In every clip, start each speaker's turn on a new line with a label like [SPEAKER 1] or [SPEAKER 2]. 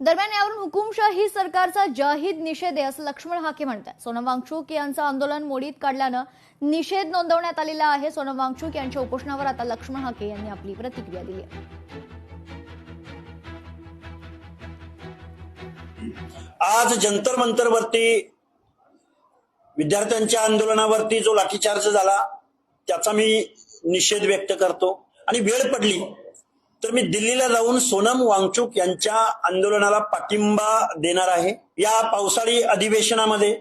[SPEAKER 1] दरम्यान यावरून हुकुमशाही सरकारचा जाहीर निषेध आहे असं लक्ष्मण हाके म्हणतात। सोनम वांगचुक यांचं आंदोलन मोडीत काढल्यानं निषेध नोंदवण्यात आलेला आहे। सोनम वांगचुक यांच्या उपोषणावर आता लक्ष्मण हाके यांनी आपली प्रतिक्रिया दिली आहे।
[SPEAKER 2] आज जंतर मंतरवरती विद्यार्थ्यांच्या आंदोलनावरती जो लाठीचार्ज झाला त्याचा मी निषेध व्यक्त करतो आणि वेळ पडली तर मी दिल्लीला जाऊन सोनम वांगचुक यांच्या आंदोलनाला पाठिंबा देणार आहे। या पावसाळी अधिवेशनामध्ये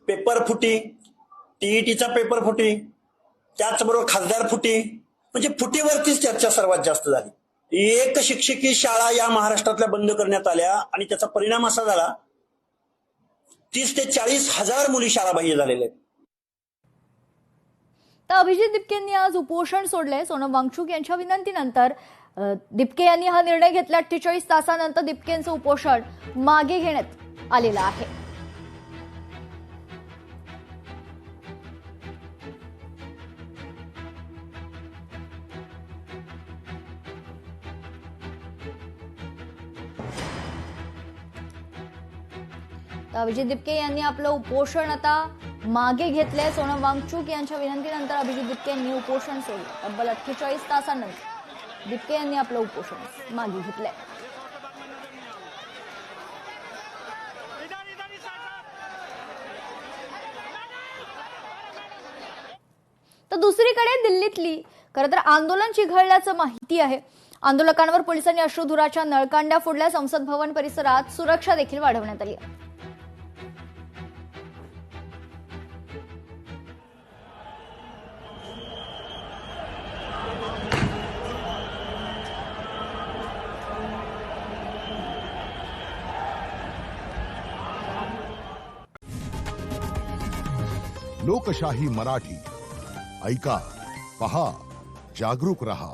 [SPEAKER 2] पेपर फुटी, टीईटीचा पेपर फुटी, त्याचबरोबर खासदार फुटी, म्हणजे फुटीवरतीच चर्चा सर्वात जास्त झाली। एक शिक्षकी शाळा या महाराष्ट्रातल्या बंद करण्यात आल्या आणि त्याचा परिणाम असा झाला 30 ते 40 हजार मुली शाळाबाह्य झालेल्या आहेत।
[SPEAKER 1] तर अभिजित दिपकेंनी आज उपोषण सोडले। सोनम वांगचुक यांच्या विनंतीनंतर दिपके यांनी हा निर्णय घेतला। 48 तासानंतर दिपकेंचं उपोषण मागे घेण्यात आलेलं आहे। अभिजित दिपके यांनी आपलं उपोषण आता मागे घेतलंय। सोनम वांगचुक यांच्या विनंतीनंतर अभिजित दिपके यांनी उपोषण सोडलं। तब्बल 48 तासानंतर दिपके यांनी आपलं उपोषण मागे घेतलंय। तर दुसरीकडे दिल्लीतली खरं तर आंदोलन चिघळल्याचं माहिती आहे। आंदोलकांवर पोलिसांनी अश्रुधुराच्या नळकांड्या फोडल्या। संसद भवन परिसरात सुरक्षा देखील वाढवण्यात आली आहे।
[SPEAKER 3] लोकशाही मराठी ऐका, पहा, जागरूक रहा।